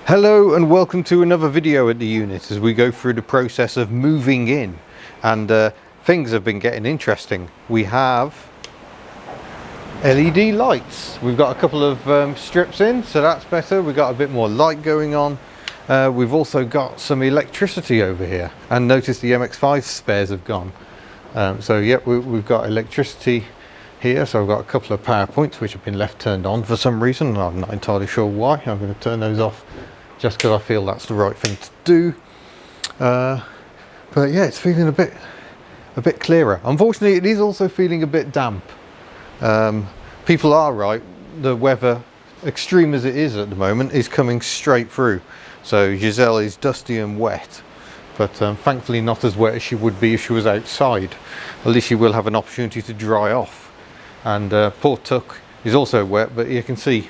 Hello and welcome to another video at the unit as we go through the process of moving in, and things have been getting interesting. We have LED lights. We've got a couple of strips in, so that's better. We've got a bit more light going on. We've also got some electricity over here, and notice the MX-5 spares have gone. So yeah, we've got electricity here, so I've got a couple of power points which have been left turned on for some reason. I'm not entirely sure why. I'm going to turn those off just because I feel that's the right thing to do. But yeah, it's feeling a bit clearer. Unfortunately, it is also feeling a bit damp. People are right. The weather, extreme as it is at the moment, is coming straight through. So Giselle is dusty and wet, but thankfully not as wet as she would be if she was outside. At least she will have an opportunity to dry off. And poor Tuck is also wet, but you can see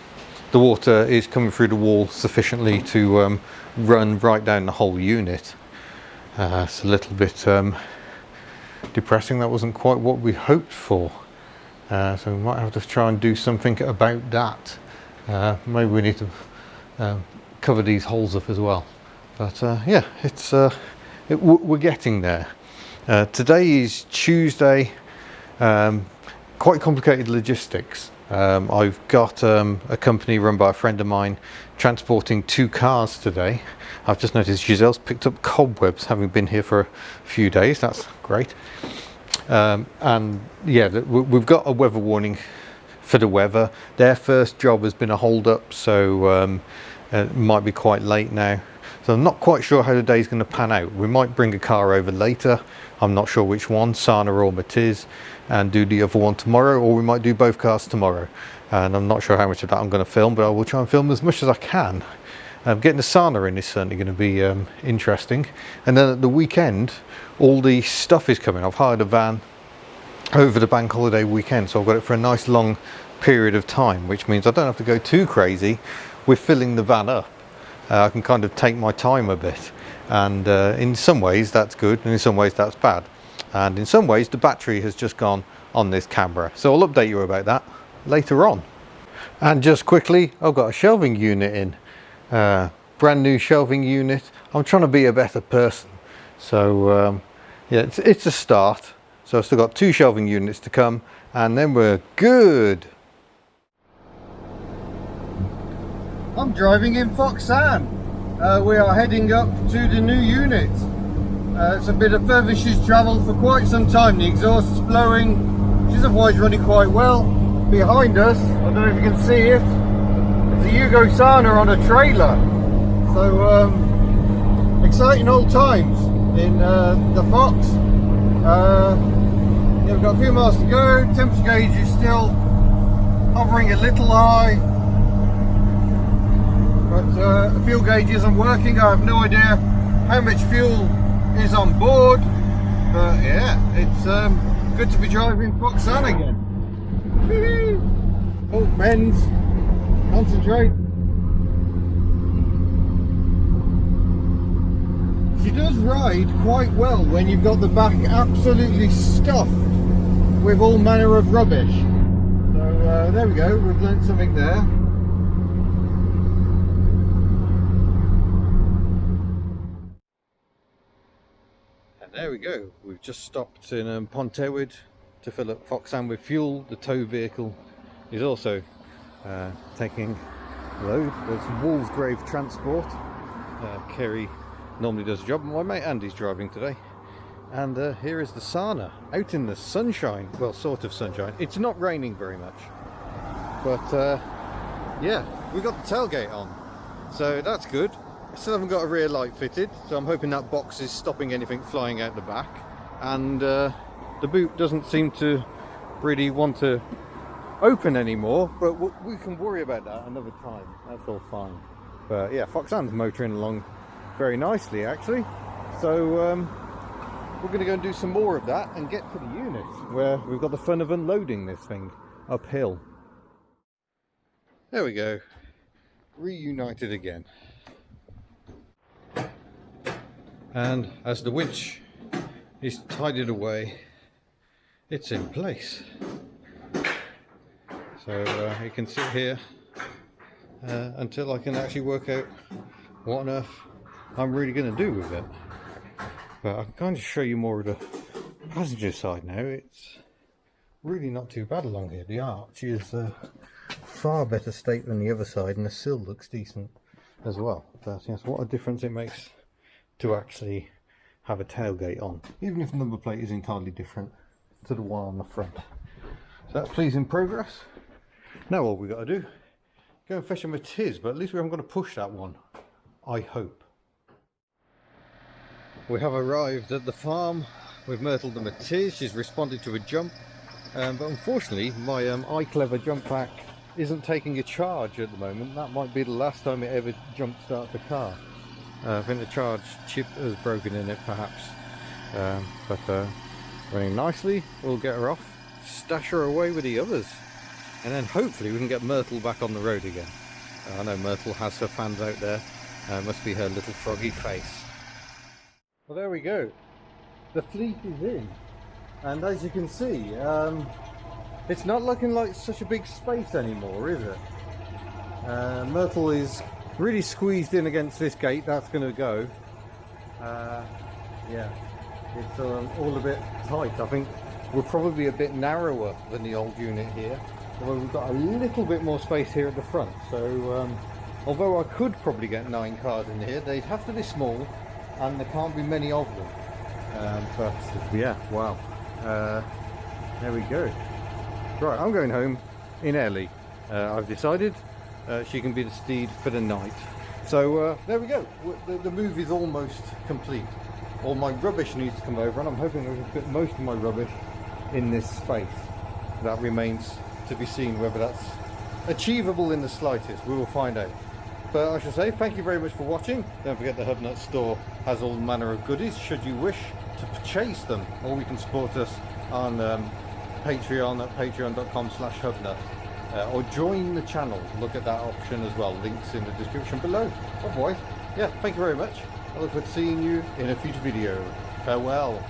the water is coming through the wall sufficiently to run right down the whole unit. It's a little bit depressing. That wasn't quite what we hoped for. So we might have to try and do something about that. Maybe we need to cover these holes up as well. But yeah, we're getting there. Today is Tuesday. Quite complicated logistics. I've got a company run by a friend of mine transporting 2 cars today. I've just noticed Giselle's picked up cobwebs, having been here for a few days. That's great. And yeah, we've got a weather warning for the weather. Their first job has been a hold up, so it might be quite late now. So I'm not quite sure how the day's going to pan out. We might bring a car over later. I'm not sure which one, Sana or Matiz, and do the other one tomorrow, or we might do both cars tomorrow. And I'm not sure how much of that I'm going to film, but I will try and film as much as I can. Getting the Sana in is certainly going to be interesting. And then at the weekend, all the stuff is coming. I've hired a van over the bank holiday weekend, so I've got it for a nice long period of time, which means I don't have to go too crazy with filling the van up. I can kind of take my time a bit, and in some ways that's good, and in some ways that's bad. And in some ways the battery has just gone on this camera, so I'll update you about that later on. And just quickly, I've got a shelving unit in, brand new shelving unit. I'm trying to be a better person, so yeah, it's a start. So I've still got 2 shelving units to come, and then we're good. I'm driving in Foxanne. We are heading up to the new unit. It's a bit of further she's travelled for quite some time. The exhaust's blowing. She's otherwise running quite well. Behind us, I don't know if you can see it, it's a Yugo Sana on a trailer. So exciting old times in the Fox. Yeah, we've got a few miles to go. Temperature gauge is still hovering a little high, but the fuel gauge isn't working. I have no idea how much fuel is on board, but yeah, it's good to be driving Foxanne again. Oh, men's, concentrate. She does ride quite well when you've got the back absolutely stuffed with all manner of rubbish. So there we go, we've learnt something there. There we go, we've just stopped in Pontewood to fill up Foxanne with fuel. The tow vehicle is also taking load. It's Walsgrave Transport. Kerry normally does a job, my mate Andy's driving today. And here is the Sana, out in the sunshine, well, sort of sunshine. It's not raining very much, but yeah, we got the tailgate on, so that's good. Still haven't got a rear light fitted, so I'm hoping that box is stopping anything flying out the back. And the boot doesn't seem to really want to open anymore, but we can worry about that another time. That's all fine. But yeah, Foxanne's motoring along very nicely actually. So we're going to go and do some more of that and get to the unit where we've got the fun of unloading this thing uphill. There we go, reunited again. And as the winch is tidied away, it's in place. So it can sit here until I can actually work out what on earth I'm really going to do with it. But I can kind of show you more of the passenger side now. It's really not too bad along here. The arch is far better state than the other side, and the sill looks decent as well. But yes, what a difference it makes to actually have a tailgate on, even if the number plate is entirely different to the one on the front. So that's pleasing progress. Now all we got to do, go and fetch a Matiz, but at least we haven't got to push that one, I hope. We have arrived at the farm with Myrtle the Matiz. She's responded to a jump, but unfortunately my iClever jump pack isn't taking a charge at the moment. That might be the last time it ever jump starts a car. I think the charge chip has broken in it perhaps, but running nicely. We'll get her off, stash her away with the others, and then hopefully we can get Myrtle back on the road again. I know Myrtle has her fans out there. Must be her little froggy face. Well, there we go. The fleet is in, and as you can see, it's not looking like such a big space anymore, is it? Myrtle is really squeezed in against this gate. That's going to go. Yeah, it's all a bit tight. I think we're probably a bit narrower than the old unit here, although we've got a little bit more space here at the front. So although I could probably get 9 cars in here, they'd have to be small and there can't be many of them. But yeah, wow, there we go. Right, I'm going home in Ellie. I've decided she can be the steed for the night. So there we go. The move is almost complete. All my rubbish needs to come over, and I'm hoping I can fit most of my rubbish in this space. That remains to be seen whether that's achievable in the slightest. We will find out. But I should say thank you very much for watching. Don't forget the HubNut store has all manner of goodies should you wish to purchase them, or you can support us on Patreon at patreon.com/HubNut, or join the channel. Look at that option as well. Links in the description below. Oh boy, yeah, thank you very much. I look forward to seeing you in a future video. Farewell.